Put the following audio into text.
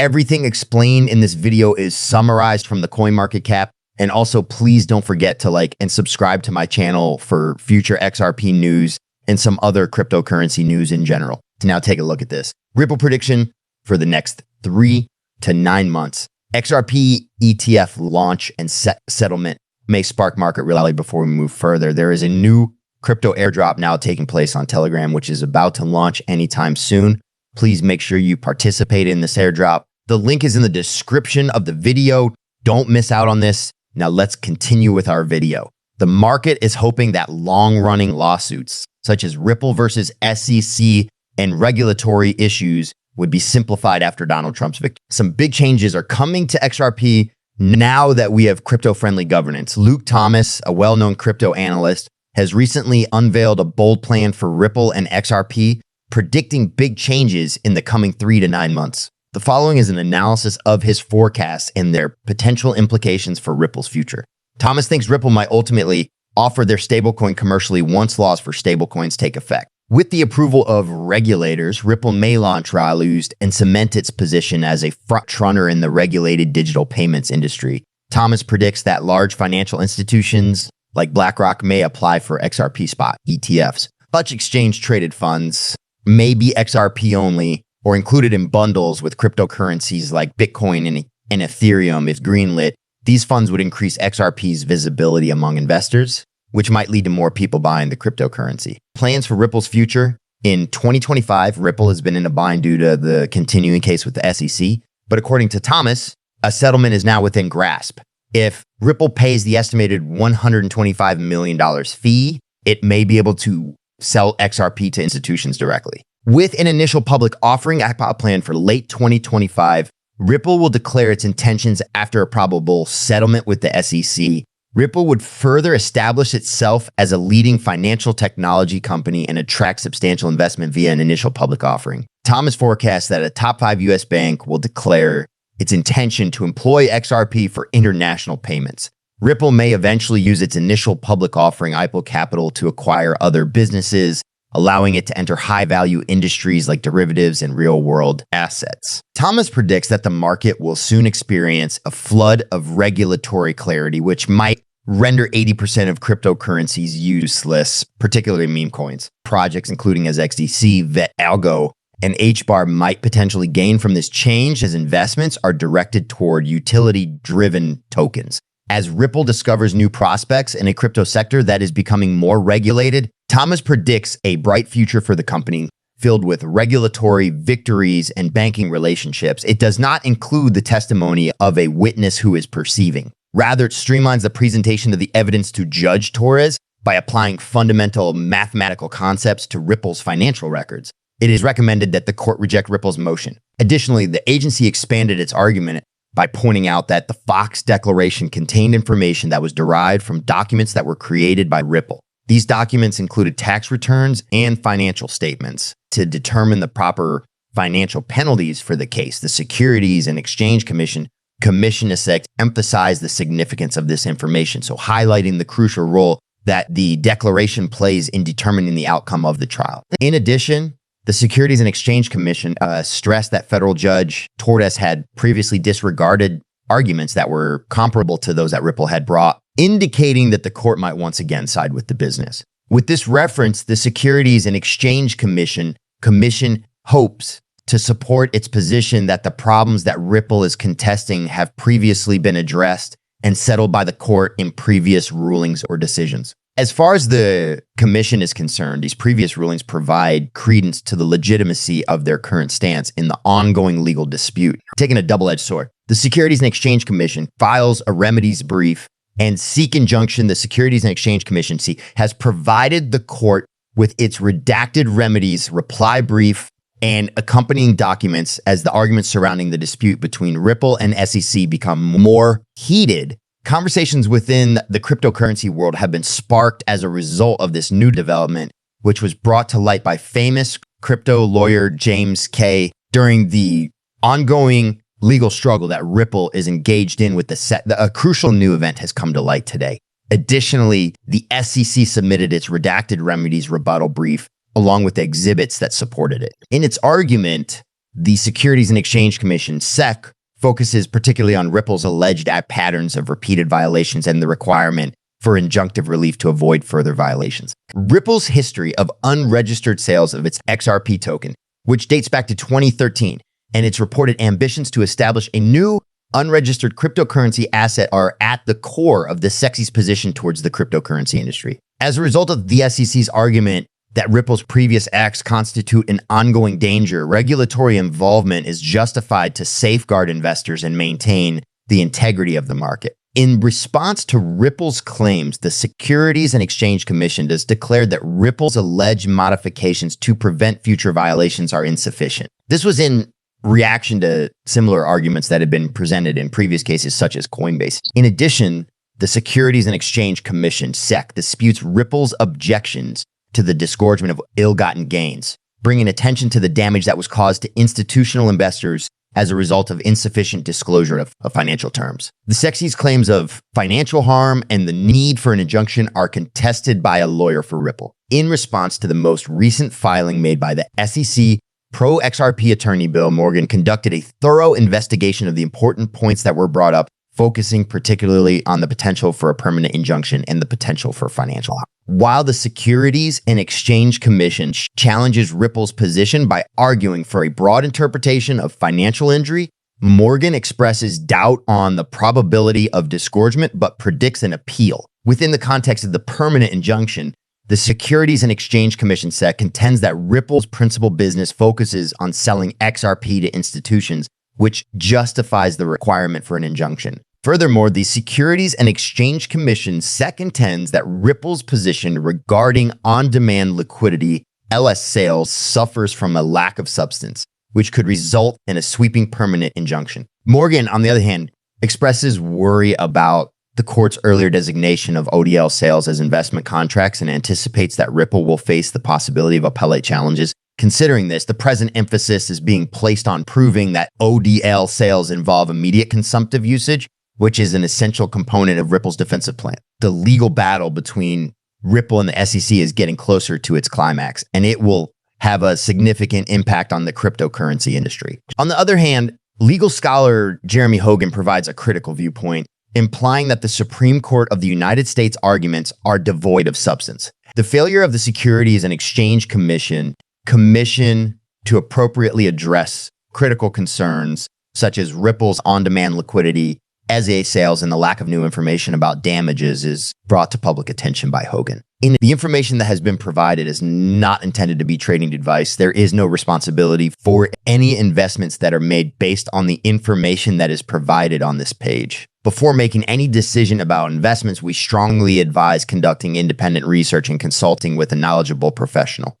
Everything explained in this video is summarized from the CoinMarketCap. And also, please don't forget to like and subscribe to my channel for future XRP news and some other cryptocurrency news in general. To now take a look at this. Ripple prediction for the next 3 to 9 months. XRP ETF launch and settlement may spark market rally before we move further. There is a new crypto airdrop now taking place on Telegram, which is about to launch anytime soon. Please make sure you participate in this airdrop. The link is in the description of the video. Don't miss out on this. Now let's continue with our video. The market is hoping that long-running lawsuits, such as Ripple versus SEC and regulatory issues, would be simplified after Donald Trump's victory. Some big changes are coming to XRP now that we have crypto-friendly governance. Luke Thomas, a well-known crypto analyst, has recently unveiled a bold plan for Ripple and XRP, predicting big changes in the coming 3 to 9 months. The following is an analysis of his forecasts and their potential implications for Ripple's future. Thomas thinks Ripple might ultimately offer their stablecoin commercially once laws for stablecoins take effect. With the approval of regulators, Ripple may launch Railuzed and cement its position as a front-runner in the regulated digital payments industry. Thomas predicts that large financial institutions like BlackRock may apply for XRP spot ETFs. Such exchange-traded funds may be XRP only or included in bundles with cryptocurrencies like Bitcoin and Ethereum if greenlit. These funds would increase XRP's visibility among investors, which might lead to more people buying the cryptocurrency. Plans for Ripple's future. In 2025, Ripple has been in a bind due to the continuing case with the SEC. But according to Thomas, a settlement is now within grasp. If Ripple pays the estimated $125 million fee, it may be able to sell XRP to institutions directly. With an initial public offering planned for late 2025, Ripple will declare its intentions after a probable settlement with the SEC. Ripple would further establish itself as a leading financial technology company and attract substantial investment via an initial public offering. Thomas forecasts that a top 5 US bank will declare its intention to employ XRP for international payments. Ripple may eventually use its initial public offering IPO capital to acquire other businesses, allowing it to enter high-value industries like derivatives and real-world assets. Thomas predicts that the market will soon experience a flood of regulatory clarity, which might render 80% of cryptocurrencies useless, particularly meme coins. Projects including as XDC, VET, Algo, and hbar might potentially gain from this change as investments are directed toward utility-driven tokens. As Ripple discovers new prospects in a crypto sector that is becoming more regulated, Thomas predicts a bright future for the company filled with regulatory victories and banking relationships. It does not include the testimony of a witness who is perceiving. Rather, it streamlines the presentation of the evidence to Judge Torres by applying fundamental mathematical concepts to Ripple's financial records. It is recommended that the court reject Ripple's motion. Additionally, the agency expanded its argument by pointing out that the Fox Declaration contained information that was derived from documents that were created by Ripple. These documents included tax returns and financial statements. To determine the proper financial penalties for the case, the Securities and Exchange Commission emphasized the significance of this information, so highlighting the crucial role that the declaration plays in determining the outcome of the trial. In addition, the Securities and Exchange Commission stressed that federal judge Torres had previously disregarded arguments that were comparable to those that Ripple had brought, indicating that the court might once again side with the business. With this reference, the Securities and Exchange Commission hopes to support its position that the problems that Ripple is contesting have previously been addressed and settled by the court in previous rulings or decisions. As far as the commission is concerned, these previous rulings provide credence to the legitimacy of their current stance in the ongoing legal dispute. Taking a double-edged sword, the Securities and Exchange Commission files a remedies brief and seek injunction. The Securities and Exchange Commission has provided the court with its redacted remedies reply brief and accompanying documents as the arguments surrounding the dispute between Ripple and SEC become more heated. Conversations within the cryptocurrency world have been sparked as a result of this new development, which was brought to light by famous crypto lawyer James K. during the ongoing legal struggle that Ripple is engaged in with a crucial new event has come to light today. Additionally, the SEC submitted its redacted remedies rebuttal brief along with the exhibits that supported it. In its argument, The Securities and Exchange Commission, SEC, focuses particularly on Ripple's alleged patterns of repeated violations and the requirement for injunctive relief to avoid further violations. Ripple's history of unregistered sales of its XRP token, which dates back to 2013, and its reported ambitions to establish a new unregistered cryptocurrency asset are at the core of the SEC's position towards the cryptocurrency industry. As a result of the SEC's argument that Ripple's previous acts constitute an ongoing danger, regulatory involvement is justified to safeguard investors and maintain the integrity of the market. In response to Ripple's claims, the Securities and Exchange Commission has declared that Ripple's alleged modifications to prevent future violations are insufficient. This was in reaction to similar arguments that had been presented in previous cases, such as Coinbase. In addition, the Securities and Exchange Commission, SEC, disputes Ripple's objections to the disgorgement of ill-gotten gains, bringing attention to the damage that was caused to institutional investors as a result of insufficient disclosure of financial terms. The SEC's claims of financial harm and the need for an injunction are contested by a lawyer for Ripple. In response to the most recent filing made by the SEC, pro-XRP attorney Bill Morgan conducted a thorough investigation of the important points that were brought up, focusing particularly on the potential for a permanent injunction and the potential for financial harm. While the Securities and Exchange Commission challenges Ripple's position by arguing for a broad interpretation of financial injury, Morgan expresses doubt on the probability of disgorgement but predicts an appeal. Within the context of the permanent injunction, the Securities and Exchange Commission SEC contends that Ripple's principal business focuses on selling XRP to institutions, which justifies the requirement for an injunction. Furthermore, the Securities and Exchange Commission SEC contends that Ripple's position regarding on-demand liquidity LS sales suffers from a lack of substance, which could result in a sweeping permanent injunction. Morgan, on the other hand, expresses worry about the court's earlier designation of ODL sales as investment contracts and anticipates that Ripple will face the possibility of appellate challenges. Considering this, the present emphasis is being placed on proving that ODL sales involve immediate consumptive usage, which is an essential component of Ripple's defensive plan. The legal battle between Ripple and the SEC is getting closer to its climax, and it will have a significant impact on the cryptocurrency industry. On the other hand, legal scholar Jeremy Hogan provides a critical viewpoint, implying that the Supreme Court of the United States arguments are devoid of substance. The failure of the Securities and Exchange Commission to appropriately address critical concerns such as Ripple's on-demand liquidity, SEA sales, and the lack of new information about damages is brought to public attention by Hogan. The information that has been provided is not intended to be trading advice. There is no responsibility for any investments that are made based on the information that is provided on this page. Before making any decision about investments, we strongly advise conducting independent research and consulting with a knowledgeable professional.